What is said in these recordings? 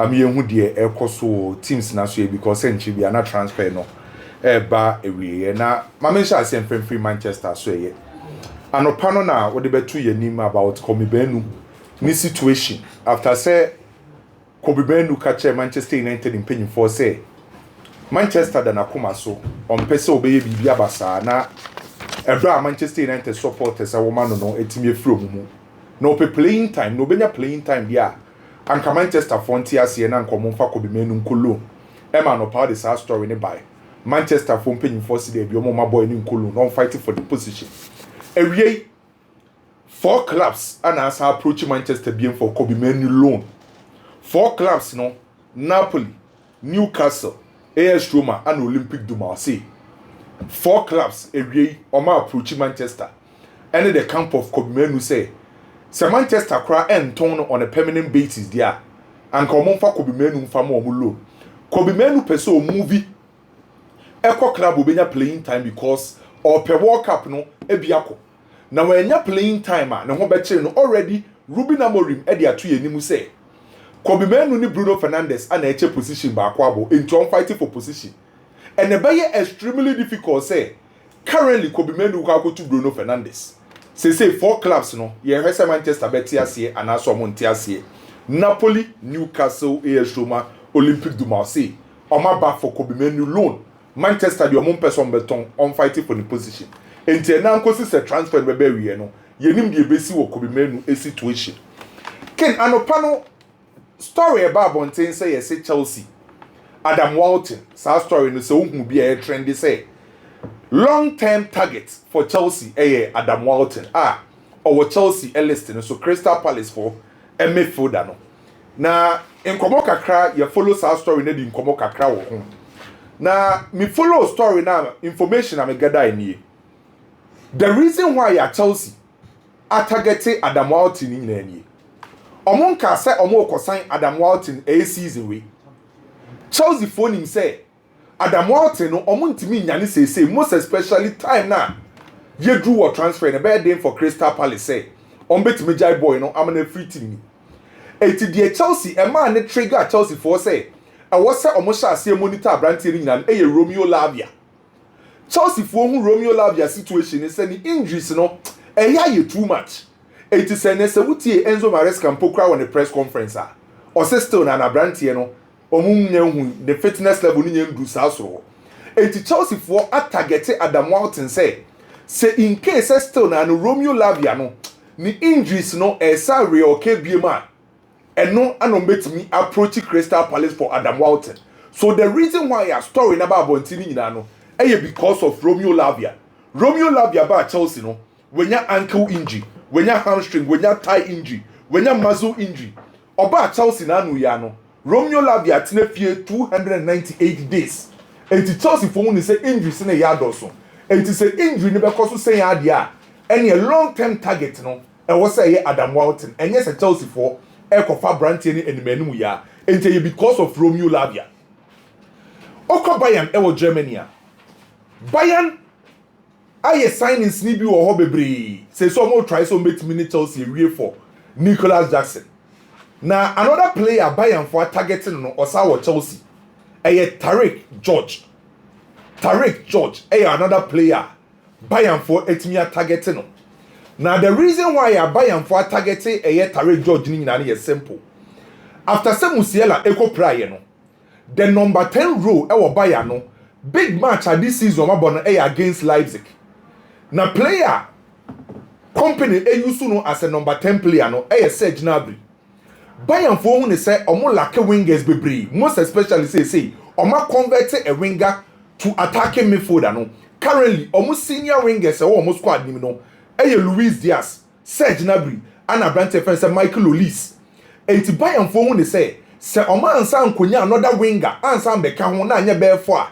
yehu de ekoso teams na so because enchi bia na transfer no ba ewie na ma mention asem free Manchester so ye anopa no na wo de betu ye nim about Komibenu ni situation after say Komibenu catch Manchester United in penny for say Manchester da na kuma so on pese obeye bibia basa na ebra Manchester United supporters a woman no etimi efro mu no playing time no benya playing time dia anka Manchester frontier ase na nkomo mfa Komibenu nkolo ema no power the sad story ne by Manchester for penny for see dey omo boy ni nkolo no fighting for the position ewie 4 clubs and as approach Manchester being for Komibenu loan 4 clubs no Napoli, Newcastle, AS Roma and Olympic de Marseille 4 clubs ewie oma approach Manchester and the camp of Komibenu say Manchester cry and turn on a permanent basis there and come on for Komibenu mfa mo loan Komibenu peso movie Echo club will be playing time because or per World Cup no ebiako na when you playing time na ho beche no already Ruben Amorim e dia to yenimu say Komibenu ni Bruno Fernandes and eche position ba kwabo into on fighting for position and e be extremely difficult say currently Komibenu go to Bruno Fernandes say 4 clubs no ye hwese Manchester betiase and aso mo ntiase Napoli, Newcastle, AS Roma, Olympique de Marseille oma ba for Komibenu loan Manchester the omon person beton on fighting for the position enti na nkosi se transfer bebe wie no yenim de besi wo Komibenu a situation ken anopa no story about bonten say yes Chelsea Adam Walton sa story no so hu bia e trendy say long term target for Chelsea Adam Walton or Chelsea listing so Crystal Palace for midfielder no na nkomo kakra ya follow sa story na di nkomo kakra wo ho na me follow story na information am gather in the reason why ya Chelsea targeting Adam Walton in any omon ka say omo kosan Adam Walton a season we Chelsea phone him say Adam Walton no omo ntimi nyane say most especially time na ye drew or transfer na bad day for Crystal Palace say on betimi jai boy no am na free team eti die Chelsea e man ne trigger Chelsea for say I was say omo sha ase monitor brantie ni nyane Romeo Lavia Chelsea for hu Romeo Lavia situation is say the injuries no ye too much it is say wutie Enzo Maresca mpokra on the press conference or say still na brantie no omunya hu the fitness level ni ndu saso enti Chelsea for target Adam Walton say in case still na Romeo Lavia no ni injuries no esa real KBM no anom betimi approach Crystal Palace for Adam Walton so the reason why your story na ba bontini nyina no because of Romeo Lavia ba Chelsea no when your ankle injury when your hamstring when your thigh injury when your muscle injury oba Chelsea na no ya no Romeo Lavia tenefie 298 days enti Chelsea for won say injury na ya doso enti say injury ne be koso say ya dia any a long term target no e wo say Adam Walton and yes Chelsea for ekofa brantie ni enimanu ya enti because of Romeo Lavia okọ Bayern e Germany Bayern aye signings ni bi wo ho bebre say so mo try so make me Chelsea wie for Nicholas Jackson na another player Bayern for targeting no osa wo Chelsea Tariq George another player Bayern for etimi targeting no now the reason why Bayern for targeting Tariq George ni na is simple after Musiala prior no the number 10 row Bayern no big match at this season mabon against Leipzig na player company use no as a number 10 player no Serge Gnabry Bayern for who say omo lack wingers bebre most especially say omo convert a winger to attacking midfielder no currently omo senior wingers omo squad nim no Luis Diaz Serge Gnabry and Abrante friend Michael Olise enti Bayern for who say omo ansa nkonya another winger ansa mbeka ho na anya be for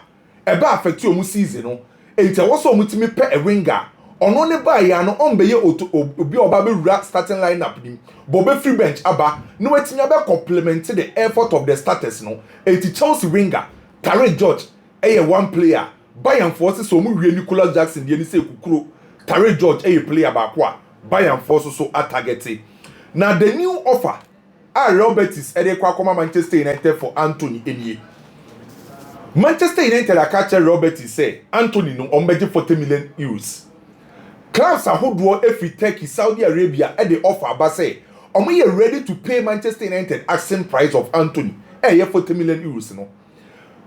e ba affect omo season no enti wo so omo timi pe a winger ono ne ba ya no ombeye obi oba be rura starting lineup nim but be free bench aba no wetimi be complement the effort of the starters no enti Chelsea winger Tariq George one player Bayern forces so mu wie Nicholas Jackson die ni say kukuro Tariq George player ba kwa Bayern forces so targeting now the new offer Roberts ede kwa koma Manchester United for Anthony enie. Manchester United catch Roberts say Anthony no ombeje 40 million euros. Clubs ahodo every Turkey, Saudi Arabia e dey offer ba say omo ye ready to pay Manchester United asking price of Anthony. 40 million euros no.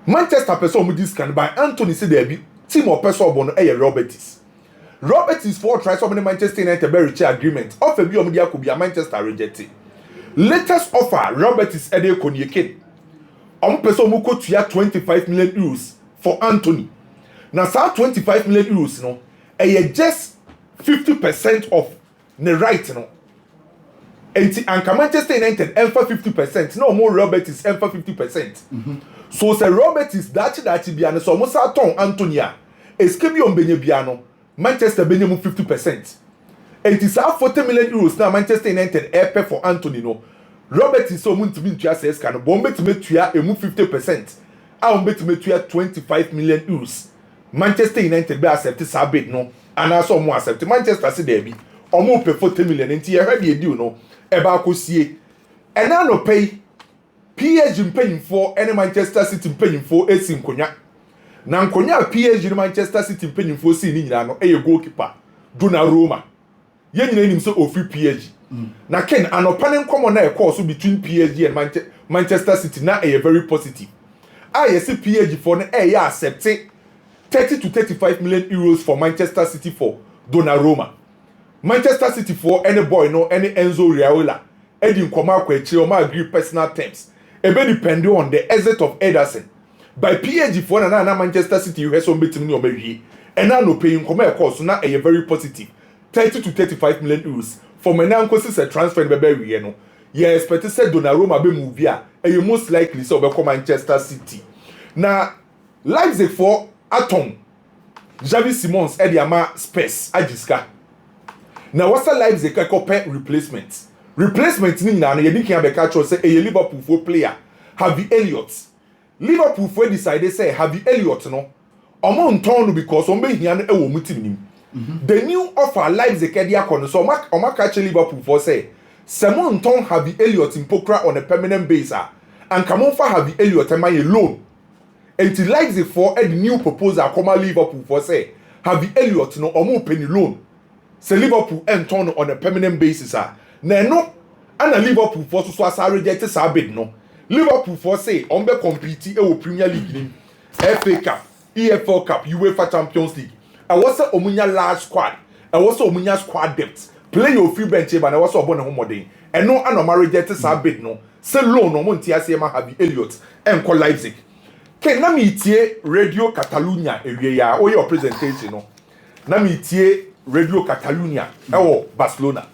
Manchester person omo discount by Anthony say there be team of person obo no Roberts. Roberts for try so many Manchester United very cheap agreement. Offer bi omo dia ko bia Manchester rejected. Latest offer Roberts ede konyeke. Omo person omo ko tua 25 million euros for Anthony. Now sa 25 million euros no just 50% of the right no. And Manchester United for 50%. No more Roberts for 50%. So say Roberts that biano so mo sa ton Antonia. Escape on benye biano. Manchester benye mo 50%. And it is 40 million euros now Manchester United pay for Anthony no. Roberts so mo ntimi ntua say ska no. Bombe to metua emu 50%. A bombe to metua 25 million euros. Manchester United be accept sa bid no. And also mo accept Manchester say there be. Omo pay 40 million enti e ready deal no. Eba akosie. And now no pay PSG paying for any Manchester City paying for esi nkonya. Na nkonya PSG Manchester City paying for si ni nyina no goalkeeper Donnarumma. Ye nyina nim so ofi PSG. Na ken anopanen common na course between PSG and Manchester City na very positive. Yes PSG for na accept 30 to 35 million euros for Manchester City for Donnarumma. Manchester City for any boy no any Enzo Raiola. Eddie Nkoma kwa o ma agree personal terms. Ebe depend on the exit of Ederson. By PSG for na Manchester City you have some betting no mewie. And now no paying Nkoma course na very positive. 30 to 35 million euros. For me now nkosi se transfer be be no. You expect say Donnarumma be move here. And you most likely so be come Manchester City. Na Leipzig for Atom. Xavi Simons Ediama Spurs Ajiska. Now what's the Leipzig pay replacement? Replacement ni na no yedi kan be catch say a Liverpool for player Harvey Elliott. Liverpool for decide say Harvey Elliott no omo nton no because on be hia no e wo mutim nim. The new offer Leipzig e dia kono so o catch Liverpool for say Simon nton Harvey Elliott in Pokra on a permanent basis and come on for Harvey Elliott e man loan. Until Leipzig for a new proposal come Liverpool for say Harvey Elliott no omo penny loan. Say Liverpool nton on a permanent basis na no ana Liverpool for so asa reject sa bid no. Liverpool for say on be compete e wo Premier League ni FA Cup, EFL Cup, UEFA Champions League. I was say omunya large squad. I was say omunya squad depth. Play your free bench but I was so born home day. And no ana ma reject sa bid no. Say loan no mo ntia ma Harvey Elliott en ko Leipzig. Ke na mi tie Radio Catalunya ewie ya o your presentation no. Na mi tie Radio Catalunya Barcelona.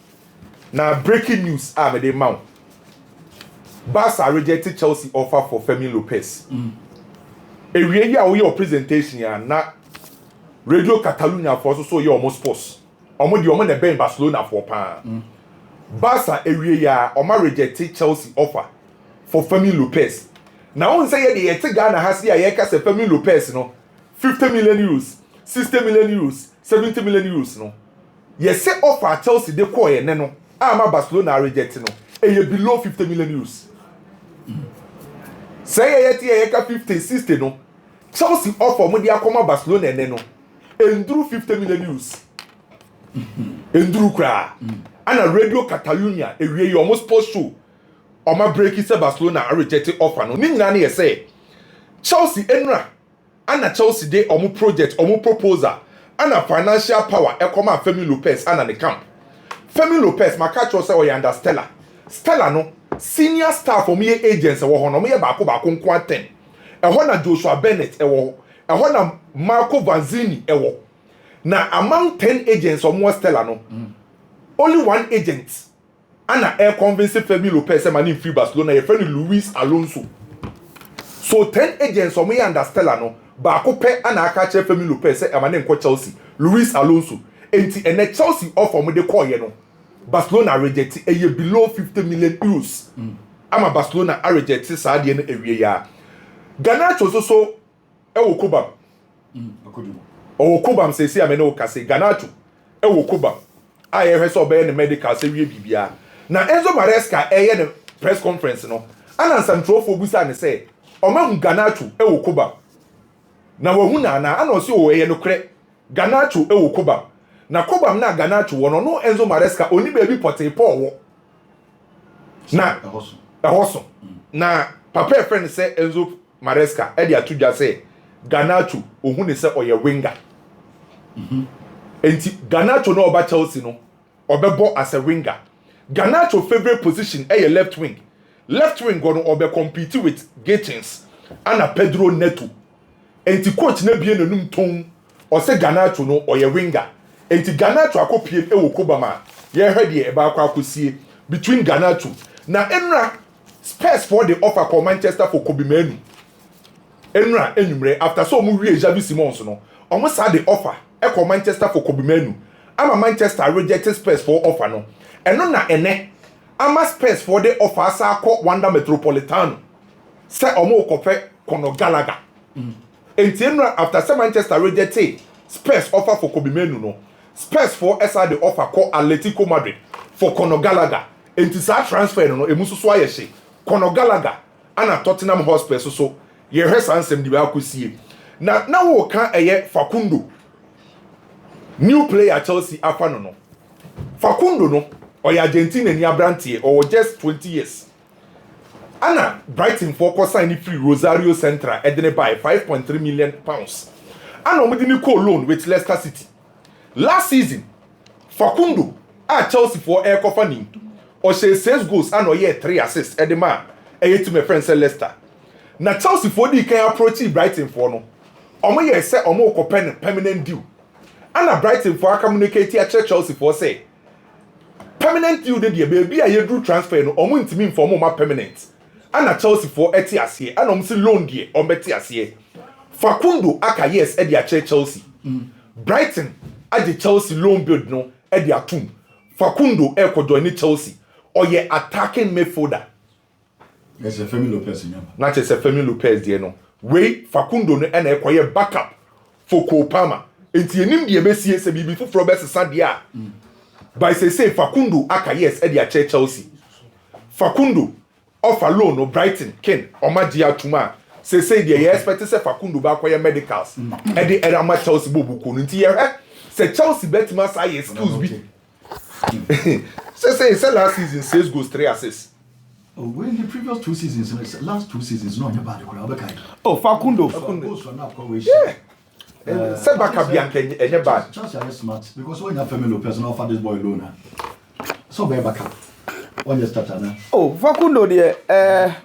Now breaking news me dey mount. Barca rejected Chelsea offer for Fermin Lopez. Ewie ya o your presentation ya na Radio Catalunya for so you almost post. Omo di omo na ben Barcelona for pa. Barca ewie ya o ma rejected Chelsea offer for Fermin Lopez. Now on say ye dey Ghana has ya ye ka se Fermin Lopez no 50 million euros, 60 million euros, 70 million euros no. Yes say offer Chelsea dey call ye no. Ama Barcelona reject no. E below 50 million euros. Say ye ka 50 60 no. Chelsea offer mo dia come Barcelona no. Enduru 50 million euros. Enduru kra. Ana Radio Catalunya ewie you almost post show. Oma break it say Barcelona reject offer no. Ni nyina na ye say Chelsea enra. Ana Chelsea dey omo project, omo proposal. Ana financial power e come Fermin Lopez ana the camp. Fermin Lopez ma catch us say o yanda Stella. Stella no senior staff for me agents e wo ho no me ba ko nko aten. E ho na Joshua Bennett e wo. E ho na Marco Vanzini e wo. Na among 10 agents or more Stella no. Only one agent ana e convince Fermin Lopez say man free Barcelona e friend Luis Alonso. So 10 agents or me under Stella no ba ko pe ana aka che Fermin Lopez say e man nko Chelsea Luis Alonso. Enti ene Chelsea offer mo de call ye no. Barcelona reject below 50 million euros. Ama Barcelona reject sa de no ewie ya. Garnacho so e wo Kobam. Akodumo. O Kobam say amene o kase Garnacho e wo Kobam. Aye hwe so be ne medical say wie bibia. Na Enzo Maresca ye ne press conference no ana nsantropho busa ne say omahu Garnacho e wo Kuba na wahu na ana osi o ye no kre Garnacho e wo Kuba na Kuba na Garnacho wo no Enzo Maresca oni ba bi pote Paul wo na ahoso na papa e friend say Enzo Maresca e dia tudwa say Garnacho ohu ne say oye winger enti Garnacho no oba Chelsea no obebo as a winger. Garnacho favorite position a left wing gonna obe compete with Gatins and Pedro Neto. Enti coach na bie nanum ton o se Garnacho no oye winger. Enti Garnacho akopie e wo Kobama. Ye hwede e ba akwa akosie between Garnacho na enra Spurs for the offer for Manchester for Kobe Manu. Enra enumre after so mu wie Javi Simons no. Omo sa the offer e for Manchester for Kobe Manu. Ama Manchester rejected Spurs for offer no. Eno na ene ama Spurs for the offer sa ko Wanda Metropolitano. Se omo kope Conor Gallagher. Enti enra after se Manchester rejected Spurs offer for Kobe Manu no. Spurs for SA the offer ko Atletico Madrid for Conor Gallagher. Enti sa transfer no emuso so ayehye. Conor Gallagher ana Tottenham Hotspur so ye hwesa ansem di ba akosie. Na wo kan eye Facundo. New player Chelsea afano no. Facundo no oya Argentina ni abrantie or just 20 years. Ana Brighton for ko sign free Rosario Central edene by 5.3 million pounds. Ana omudini ko loan with Leicester City. Last season Facundo at Chelsea for air company or say 6 goals and oye 3 assists edema to my friend Leicester. Na Chelsea for the can approach Brighton for no. Omo ye say omo ko permanent deal. Ana Brighton for communicate at Chelsea for say permanent deal de baby a do transfer no omo ntimi inform ma permanent. Ana Chelsea for etiasie ana omo se loan de o betiasie. Facundo aka yes e dia Chelsea. Brighton ade Chelsea loan build no e dia tum. Facundo e ko join Chelsea or ye attacking midfielder. Yes, a Femi Lopez in not just a Femi Lopez there no. We Facundo no and e ko ye backup for Kopama. Enti enim de besie se bibi fu Robert Sadia. By say Facundo aka yes e dia Chelsea. Facundo offer loan no Brighton Ken Omagia Tuma. Say the expect say Facundo ba kwa medicals. E de era ma Chelsea bobu ko nti ye say Chelsea bet ma say excuse be. Say last season 6 goals 3 assists. Oh, when the previous 2 seasons, last 2 seasons, not about the oh, Facundo. Yeah. Say back up Bianca and bad. Chelsea are smart because when you have Femi Lopez and offer this boy loan. So be back up. On your starter now. Oh, Facundo there,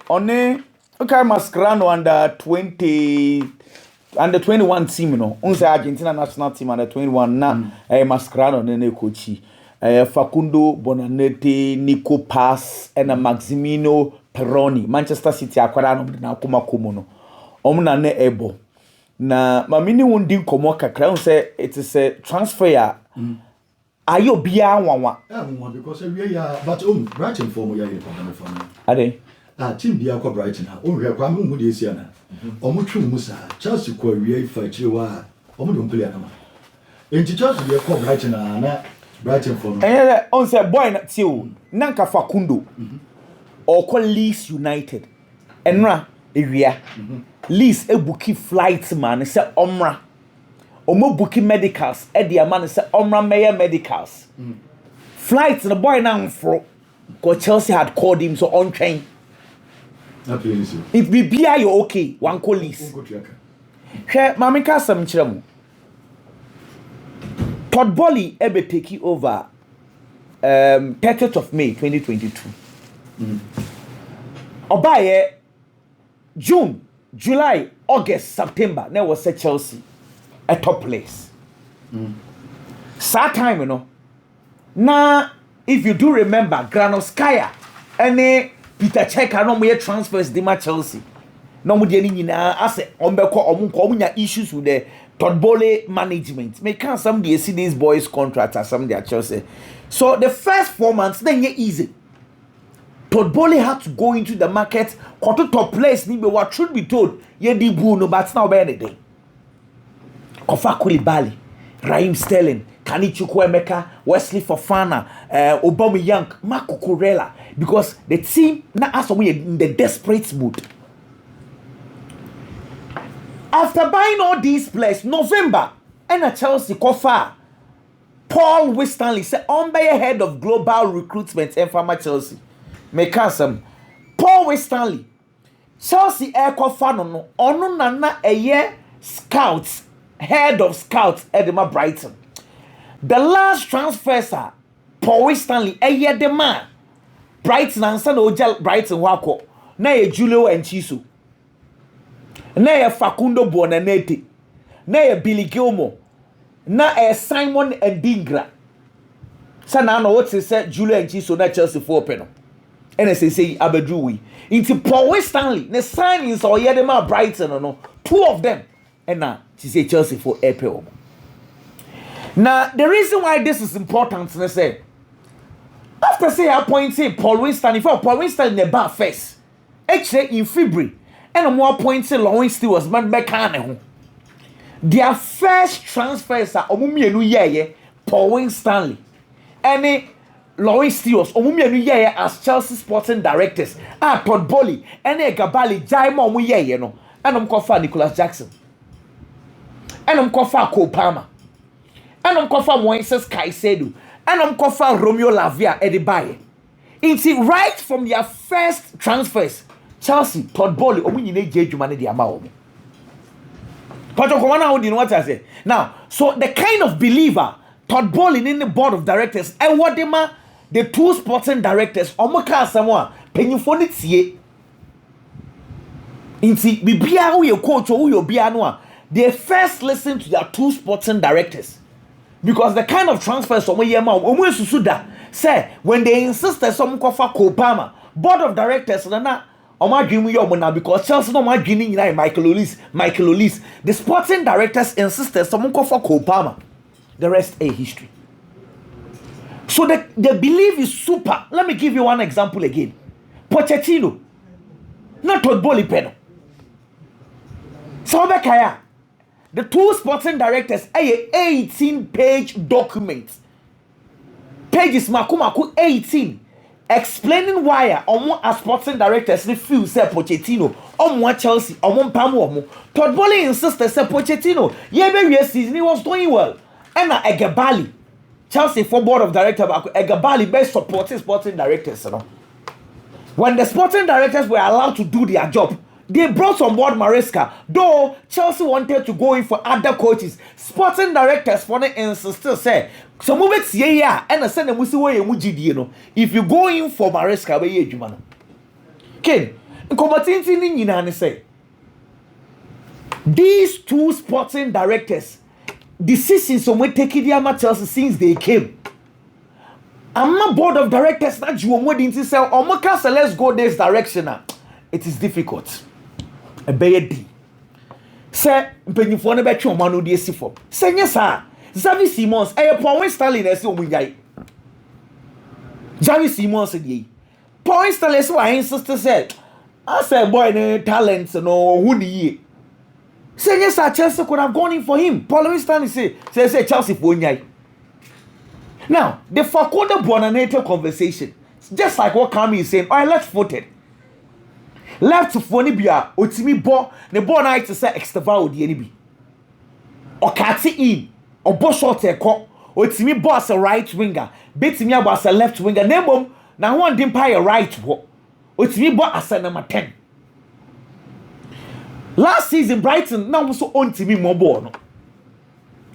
on okay, Mascherano under 21 team, you know. Unse Argentina national team under 21 na Mascherano nene coachi. Facundo Bonanete, Nico Pass, and Maximino Peroni, Manchester City akwara no na kuma komono. Omna ne ebo. Na mamini wundi komo kakra unse it is a transfer ayo bia wanwa. Because we are but Brighton form ya problem for me. Ade. Team bia ko Brighton ha. O hwe kwa mu de esi ana. Omo twum mu sa. Chelsea ko wie fa kire wa. Omo don player na ma. Enti Chelsea ye ko Brighton na Brighton for no. On say boy na tio nanka Facundo or call Leeds United. Enra ewia. Leeds e booki flights man say omra. Omo booki medicals e dia man say omra meyer medicals. Flights the boy now for cause Chelsea had called him so on train. If we be you okay, one call Leeds. She mama ka sam kire mu. Todd Boehly ebe take over 30th of May 2022. Obaye June, July, August, September, there was a Chelsea a top place. Sad time, you know. Now, if you do remember, Granovskaya and Peter Cech no more transfers the Chelsea. No more any as a omunya issues with the Todd Boehly management. May can somebody see these boys' contracts as some they are Chelsea. So the first 4 months then you easy. Todd Boehly had to go into the market, quarter top place, ni be what should be told. Ye di Bruno, but now be anything. Kofa Koulibaly, Raheem Sterling, Kani Chukwuemeka, Wesley Fofana, Aubameyang, Marco Cucurella. because the team na as we in the desperate mood. After buying all these players, November, and Chelsea cofer Paul Winstanley said on by head of global recruitment and farmer Chelsea. Make some Paul Winstanley. Chelsea air cofer no onu nana a year scouts, head of scouts Edema Brighton. The last transfer, sir, Paul Winstanley a year the man. Brighton and San Ojal Brighton wako. Na ye Julio and Chisu. Na ye Facundo Bonanete. Na ye Billy Gilmore. Na ye Simon and Dingra. Sana no what say Julio and Chisu na Chelsea for penal. And they say Abedruwi. Into Paul Winstanley. The signings or Yedema Brighton or no. Two of them. And now she say Chelsea for April. Now the reason why this is important, they say. After say appointing Paul Winstanley, for Paul Winstanley in the bar first, actually in February, and I'm more appointing Lawrence Stewart man back. Their first transfers are Omumienu Yeye, Paul Winstanley, and Lawrence Stewart, Omumienu Yeye as Chelsea sporting directors, Todd Bowley, and Gabali, Jaimo Muyeye, no, and I'm called Nicholas Jackson, and I'm called Cole Palmer, and I'm called Moises Caicedo. And I'm calling Romeo Lavia at the buy. It's right from their first transfers. Chelsea, Todd Bowley, Omuni J. Jumani the amount. But what I say now. So the kind of believer Todd Bowley in the board of directors, and what the two sporting directors, Omaka Samoa, penny for it ye. Inti Bibia who your coach or who your Bianoa, they first listen to their two sporting directors. Because the kind of transfers some year suda say when they insisted some kofa Kopama board of directors na oma dream yo na because Chelsea no ma dreaming in Michael Olise the sporting directors insisted some kofa Kopama, the rest a history. So the belief is super. Let me give you one example again. Pochettino not Todd Bowley peno Sabe Kaya. The two sporting directors a 18-page document. Pages makumaku 18 explaining why as sporting directors feel say Pochettino Chelsea Pamu Todd Bowley insisted say Pochettino season he was doing well. And Egabali Chelsea for board of directors Egabali best supporting sporting directors. When the sporting directors were allowed to do their job, they brought on board Maresca, though Chelsea wanted to go in for other coaches. Sporting directors for the insisted say, so move it yeah, and I send them with you if you go in for Maresca, where you man. Ken, Combatin say these two sporting directors, decisions on taking the Chelsea since they came. I'm not board of directors that you want to say, oh, let's go this direction. It is difficult. A bad say mpanyinfo no betwe o manu de esifo senye sa Xavi Simons Paul Winstanley na ese omunyai Xavi Simons dey Paul Winstanley so I insist say I say boy no talent no who ni ye senye sa Chelsea could have gone in for him. Paul Winstanley say Chelsea for onyai. Now the Facundo Bonanete conversation, just like what Kami is saying, I left-footed. Left for Nibia, Otimi Bo, the ball night to say extravagant the enemy. Or catty in, or boss short a cop, Otimi boss a right winger, Betty me as a left winger, Nebom, now one didn't pay a right walk. Otimi bought as a number 10. Last season, Brighton now so on to me more born.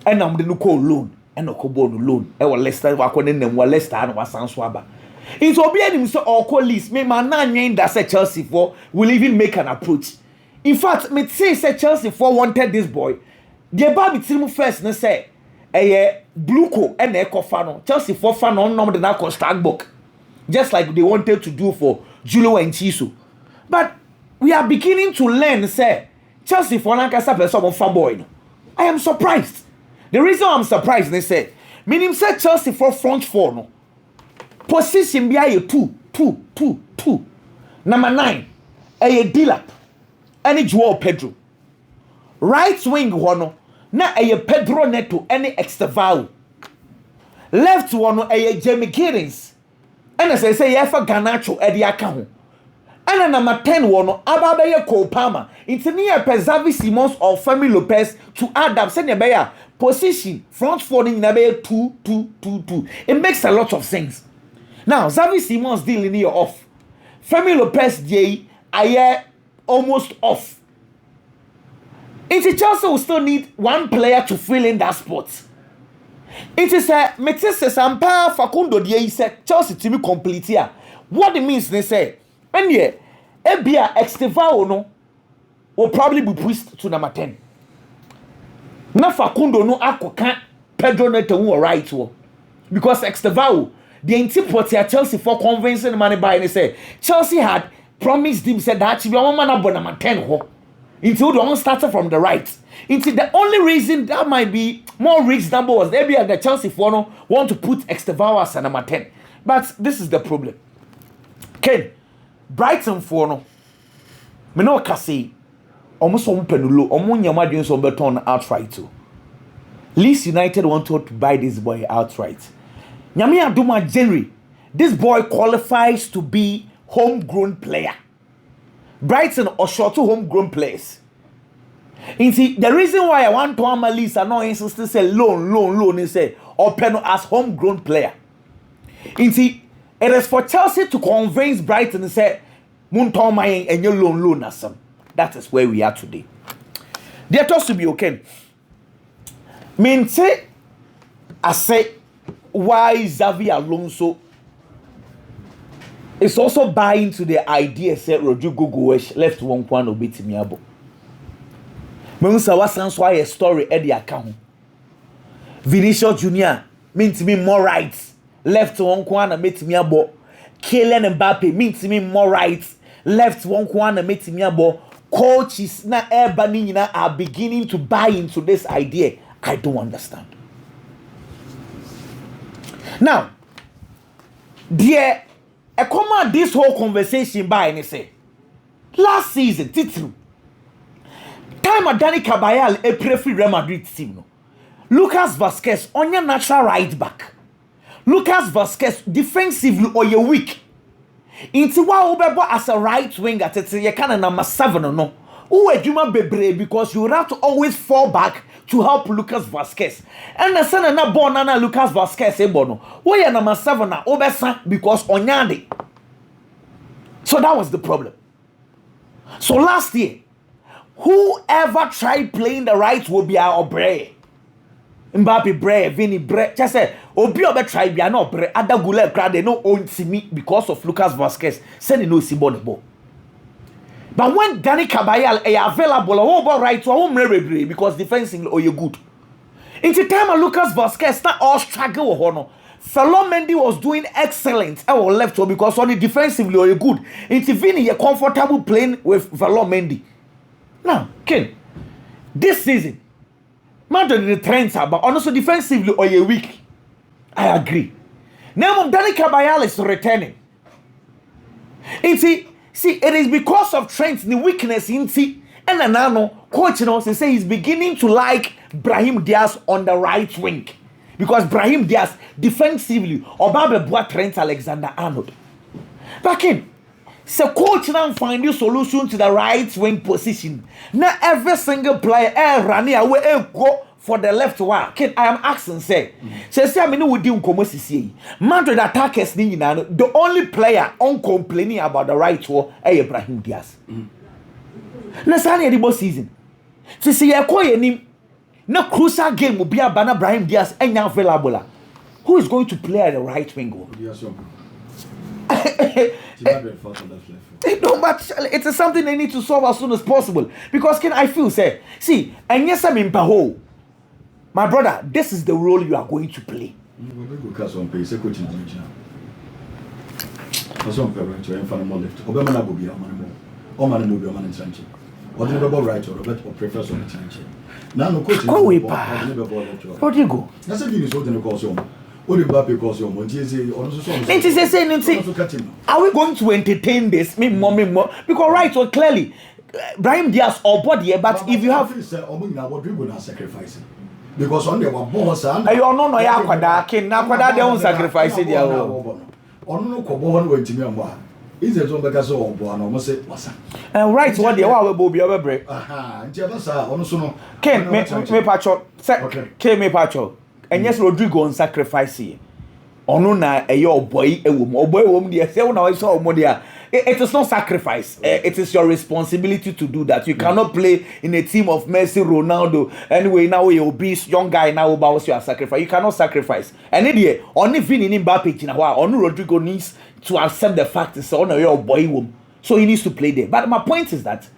And I'm the no call loan, and no call loan. I was Leicester, Wakonin, and Leicester, and was San Swaba. It will be any so or call list. Me man name that say Chelsea for will even make an approach. In fact, me say Chelsea for wanted this boy. The baby team first ne say blue co and eco fano. Chelsea for fan on number the contract book. Just like they wanted to do for Julio and Chisu. But we are beginning to learn say Chelsea for Lancashire person of fan boy. I am surprised. The reason I'm surprised they say meaning say Chelsea for front four no. Position be a 2. Number 9, a Dilap. Any Joao Pedro. Right wing one, na a Pedro Neto, any extra vow. Left one, a Jamie Giddens. And as I say, Yafa Ganacho Eddie Akaho. And number 10 one Ababeye Cole Palmer. It's near Pezavi Simons or Femi Lopez to add up send a position front four in a 2-2-2-2. It makes a lot of sense. Now Xavi Simons dealing here off. Femi Lopez J I almost off. It's Chelsea will still need one player to fill in that spot. It is a Metis Sampa Facundo J said Chelsea to be complete here. What it means they say. And yeah, Ebia Extevao no will probably be pushed to number 10. Na Facundo no akoka Pedro Neto right wo. Because Extevao, the antipathy at Chelsea for convincing the money by and say Chelsea had promised him said that she be one man number 10 ho. Until the one started from the right. Until the only reason that might be more risk number was Ebia the Chelsea for no want to put Extevao as number 10. But this is the problem. Ken Brighton for no. Me no kasi. Almost on penulo. Omo nyama dwen so beton outright too. Leeds United wanted to buy this boy outright. Nyame aduma January. This boy qualifies to be homegrown player. Brighton or short to homegrown players. You see, the reason why I want to am Leeds are not insisting say loan and say or penal as homegrown player. You see, it is for Chelsea to convince Brighton and say, Munton Mayen and your loan as some. That is where we are today. They're supposed to be okay. Mean say, I say, why Xavi Alonso is also buying to the idea that Rodrigo Goes left one quan of Bitimiabo. Mensa was why a story at the account. Vinicius Jr. means to me more rights. Left one corner made me abo. Kylian Mbappe means me more rights. Left one corner made me abo. Coaches na Banina are beginning to buy into this idea. I don't understand. Now, dear, I come out this whole conversation by and say, last season, title time at Dani Caballal a preferred Real Madrid team. No. Lucas Vazquez on your natural right back. Lucas Vazquez defensively or you weak. Into wa obebo as a right winger tete you can number 7 no. Who edwuma bebre because you have to always fall back to help Lucas Vazquez. And the son na born na Lucas Vazquez e bono. Who ya number 7 na obesa because onyande. So that was the problem. So last year, whoever tried playing the right will be our Obre. Mbappe Bre, Vini Bre. Just say, Obi Obe try be no Bre. Ada Gule crowd they no own to me because of Lucas Vazquez. Send no si ball the ball. But when Dani Caballal is available, oh ball right to home Bre because defensively oh you good. In the time of Lucas Vazquez, not all struggle or no. Fellow Mendy was doing excellent. I was left because only defensively oh you good. In the Vini you're comfortable playing with Fellow Mendy. Now, Ken, this season. Madrid the trends are, but also defensively or you weak. I agree. Now, Dani Caballal is returning. See, it is because of Trent's the weakness in see, and Anano, coach, you know, say he's beginning to like Brahim Diaz on the right wing. Because Brahim Diaz defensively, or Baba Boa Trent Alexander-Arnold. Back in. So coach now find you solution to the right wing position. Now every single player running away go for the left one. Ken, I am asking say I mean we do commosi. Madrid attackers ni the only player on complaining about the right wall Ibrahim Diaz. Na sani the season. See nim na crucial game will be about Brahim Diaz and available. Who is going to play at the right wing? No, but it is something they need to solve as soon as possible. Because can I feel say, see, and yes, I'm in Paho. My brother, this is the role you are going to play. Rodrigo. Are we going to entertain this? Because right, so clearly, Brahim Diaz or body, but if you have sacrificing. Because on the boss and I don't know Yakwada, they won't sacrifice it. no kobo ho no wantimi ambo a is a zone because of one almost say wasa right what the wa we be break aha nti abasa ono so no Ken me pacho Ken me pacho and yes Rodrigo on sacrifice ono na eyo boy ewom de say una we say omo de it is not sacrifice. It is your responsibility to do that. You cannot play in a team of Messi, Ronaldo. Anyway, now you're obese, young guy now about your sacrifice. You cannot sacrifice. And idiot, only Vini in Mbappe in a while. Only Rodrigo needs to accept the fact it's on your boy. So he needs to play there. But my point is that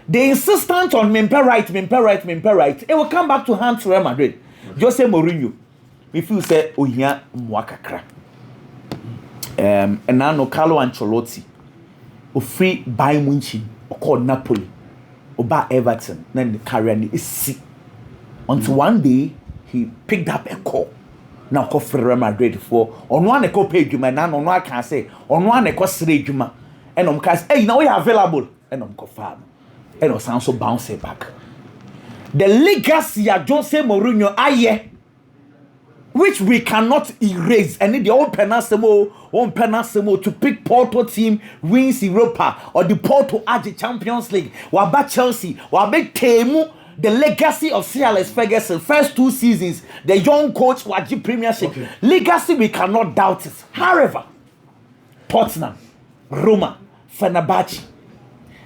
the insistence on Mimpe right, it will come back to hand to Real Madrid. Jose Mourinho, if you say, oh yeah, mwakakra. And now Carlo Ancelotti. Free Bayern Munich or called Napoli or by Everton, then the career is sick. Until one day he picked up a call. Now call for Real Madrid for on one call pay you man, on one can say on one cost rate you and on cast hey now we are available and on confirm and on sound so bounce it back. The legacy of Jose Mourinho aye which we cannot erase. And the old penasimo to pick Porto team wins Europa or the Porto Ag Champions League. Waba Chelsea, wabe Temu, the legacy of Sir Alex Ferguson, first 2 seasons, the young coach Waji Premiership. Okay. Legacy we cannot doubt it. However, Tottenham, Roma, Fenerbahce,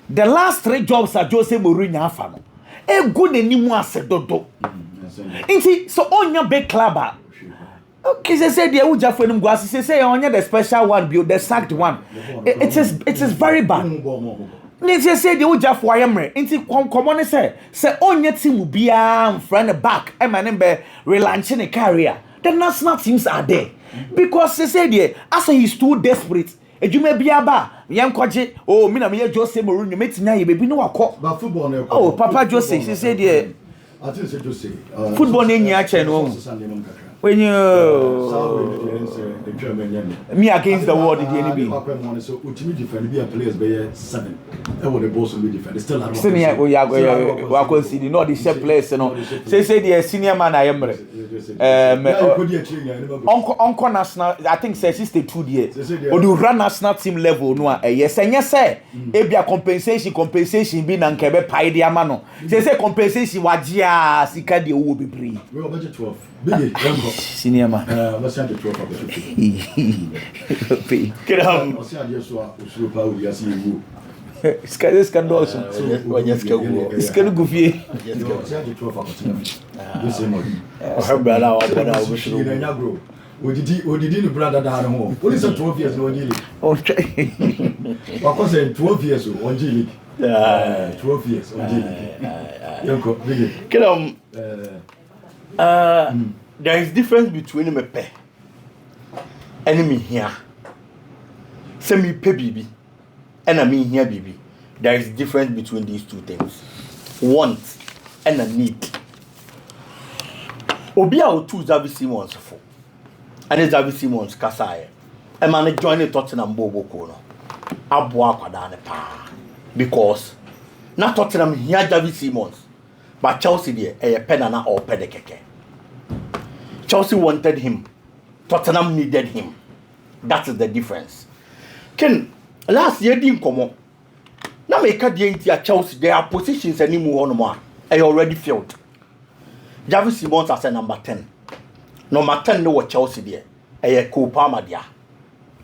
the last 3 jobs are Jose Mourinho afano. E good anymore ase dodo. Inti so on your big club. Okay, they say the Uja for them guas. They say only the special one, the sacked one. It is very bad. They say the Uja for Yamre. Inti come on say only team will be friend back. And my name be relaunching a career. The national teams are there because they say the as he's too desperate. You may be aba yam kwaje oh me na me Jose Mourinho metina ye baby no akọ. But football no. Oh Papa Jose she say the I think say Jose. Football no nya che no. When you me against the world, the enemy. So ultimate defend be players by 7. I want the boss will be defend. Still are. Senior, we are considering not the chef players, no. Say the senior man I am. Uncle national, I think say 62 years. Or do run national team level no. Yes, and yes, sir. It be a compensation be nan kebe pay the amano. Say compensation wajia sika de wo be free. We budget 12. Big senior man. Let's send the 12 of the get on. I'll see how you so power we are seeing you. This can do also. It's going to go here. I'll send the 12 of the this morning. I heard about we did brother down home. What is 12 years no G League? Okay. What was it 12 years on G League? 12 years on G League. Get on. There is difference between me pay enemy here. Say me pay BB and I mean here BB. There is difference between these two things. Want and a need. Obi a two Xavi Simons for. And Xavi Simons kasaye. E man join the Tottenham Bobo kono. Aboa kwadane pa. Because na Tottenham here Xavi Simons. But Chelsea there e penana or pedekeke. Chelsea wanted him. Tottenham needed him. That is the difference. Ken, last year didn't come on. Now make a at Chelsea. There are positions anymore on more. I already filled. Xavi Simons as a number 10. Number 10 no Chelsea there. A Copa dia.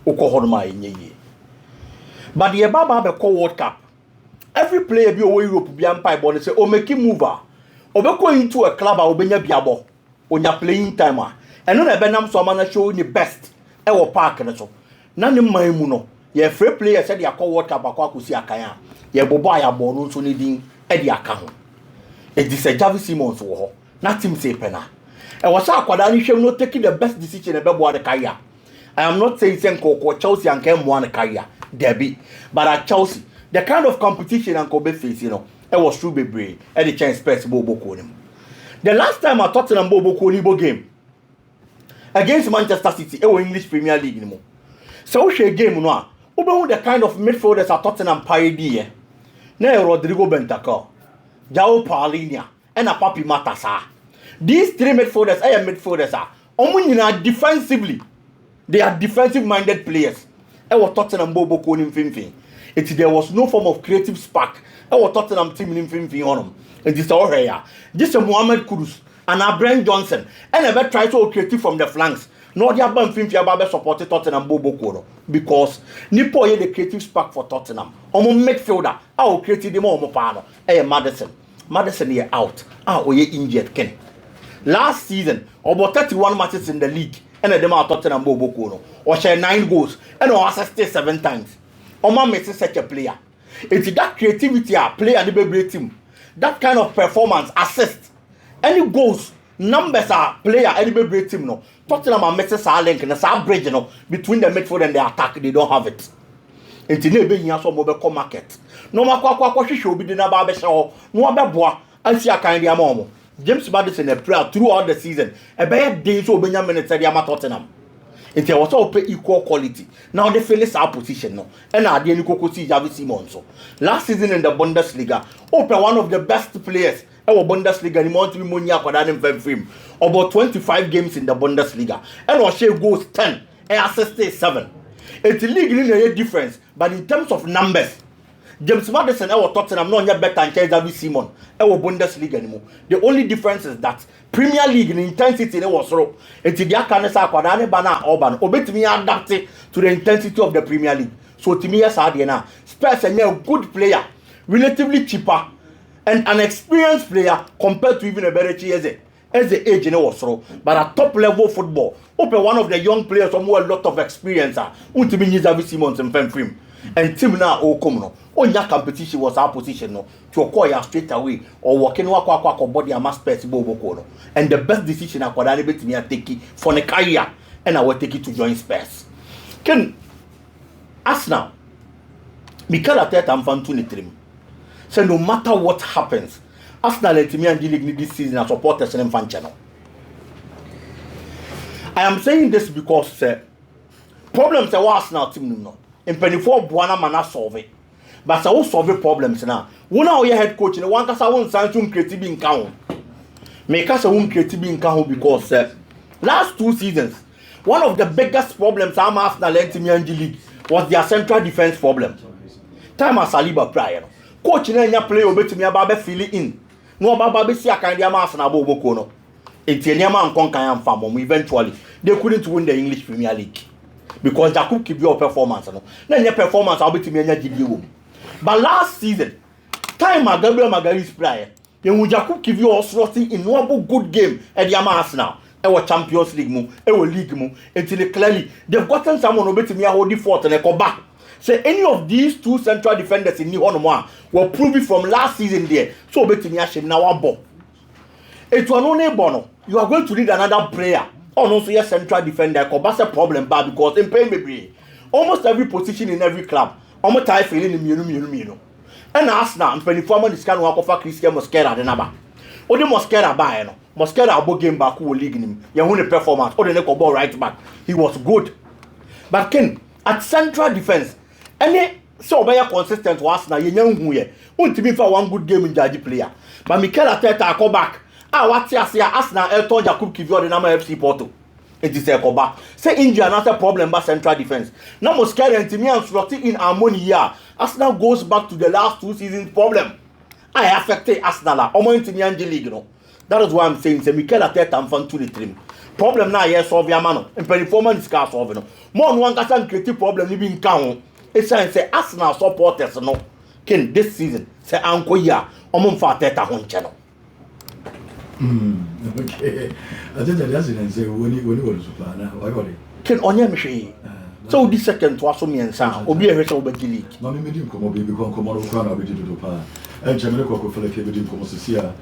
Okohorma in but the Baba be call World Cup. Every player be away Europe be umpire body say, oh make him mover. Or be going into a club or be biabo. On your playing time, and no Benham so man show the best. Ewo park and so. None in my muno. Ye free player said ya call World Cup akwa si akaya. Ye bobo ya bonu so needing Eddie account. It is a Xavi Simons wo. Not him say pena. I was akwada ni hwem no taking the best decision e bebo the career. I am not saying Senko Chelsea and came one career. There be. But at Chelsea, the kind of competition and Kobe face, it was true bebre. Any chance space bobo konim. The last time I Tottenham Bobo Konibo game against Manchester City, English Premier League anymore. So she game no. Obo the kind of midfielders at Tottenham pioneer. Na Rodrigo Bentancur, João Paulinho, and a Papi Matassa. These 3 midfielders, midfielders are defensively. They are defensive minded players. was Tottenham Bobo Konim Finfin. There was no form of creative spark. Was Tottenham team in Finfin on them. And this all here. This is Mohamed Kudus and Brent Johnson. And I bet try to creative from the flanks. No, the Abban Finfin Babe supported Tottenham Bobo Kono. Because Nipo ye the creative spark for Tottenham. Omo midfielder. I'll create the more Mopano. Madison. Madison here out. Ye injured Ken. Last season, about 31 matches in the league. And them are Tottenham Bobo Kono. Or share 9 goals. And or assisted 7 times. Oma makes such a player. It's that creativity player the baby team. That kind of performance, assist. Any goals, numbers are player any baby team no. Tottenham are messing a link and a bridge between the midfield and the attack. They don't have it. It's in the year so mobile market. No matter show be the Nababe show. No other I see a kind of momo. James Madison a player throughout the season. A bad day so Benjamin at Tottenham. It was all pay equal quality. Now they feel our position no. And I didn't go see Javi Simonso. Last season in the Bundesliga, open one of the best players. Our Bundesliga ni monthly money akwadane mfem. About 25 games in the Bundesliga. And our share goes 10 and assist 7. It's league in a difference, but in terms of numbers, James Madison our Tottenham no better than Javi Simon. Our Bundesliga anymore. The only difference is that Premier League in intensity was low. It's the Akanesa akwadane bana Orban. Obetimi adapt to the intensity of the Premier League. So Timia Sadiana, Spurs are a good player, relatively cheaper. And an experienced player compared to even a better Chiese as the age in also, but at top level football, open one of the young players who have a lot of experience. Ultimately, Javi Simons and Femfrim and Tim now all come no. On your competition was our position no to acquire straight away or working or body a mass space bobo. And the best decision I could have me take it for the career and I will take it to join Spurs. Can Arsenal Mikel Arteta and Van Tunitrim. So no matter what happens, Arsenal and Premier League this season are supporters and fan channel. I am saying this because problems are Arsenal team no. In 24 Buana mana solve it. But I will solve problems now. One of your head coach and one case I won't sign to creative in count. Make us a won't creative in count because last 2 seasons, one of the biggest problems I'm Arsenal and Premier League was their central defense problem. Time as Saliba prior. Coach na nya play obetumi aba feel in no aba be see akan dia ma Arsenal bo boko no etienya ma nkon kan am fam eventually they couldn't win the English Premier League because Jakub Kibio performance no na nya performance obetumi nya gidie wo. But last season time Gabriel Magalhaes play you Jakub Kibio slotting in one good game at dia ma Arsenal e wo Champions League mu e wo league mu until clearly they've gotten someone obetumi hold the fort and e ko back. Say any of these 2 central defenders in New Orleans will prove it from last season there. So betting Yashim now one ball. It was only bono. You are going to need another player. Oh no, so your central defender that's a problem bad because in paying me almost every position in every club. Almost tie feeling in Mino. And Arsenal and 24 months can walk off Christian Mosquera the number. Or the Mosquera buy no. Mosquera abo game back who league him. You won the performance or the neck ball right back. He was good. But Ken at central defense. Any so be consistent was na ye nyanhu ye untimi fa one good game in judge player but Mikel Arteta come back what ase Arsenal Elton Jakub Kivio the number FC Porto it is a come back say injury another problem by central defense now Mosquera and Timi and slotting in harmony here Arsenal goes back to the last 2 seasons problem I affected Arsenal omo Timi and league you know that is why I'm saying say Mikel Arteta and Van Tunitrim problem na here solve your man in performance can solve no more one can create problem ni bin kan it's say Arsenal supporters no can this season say anko ya omo mfa Arteta ho nche no okay I think that's it and say when was super na why got it can onye mhwe so this second to aso miensa obi ehwe so obedi league ma me medim komo bi ko komo no kwa na obedi do pa e nche me ko fele ke bedim komo sisia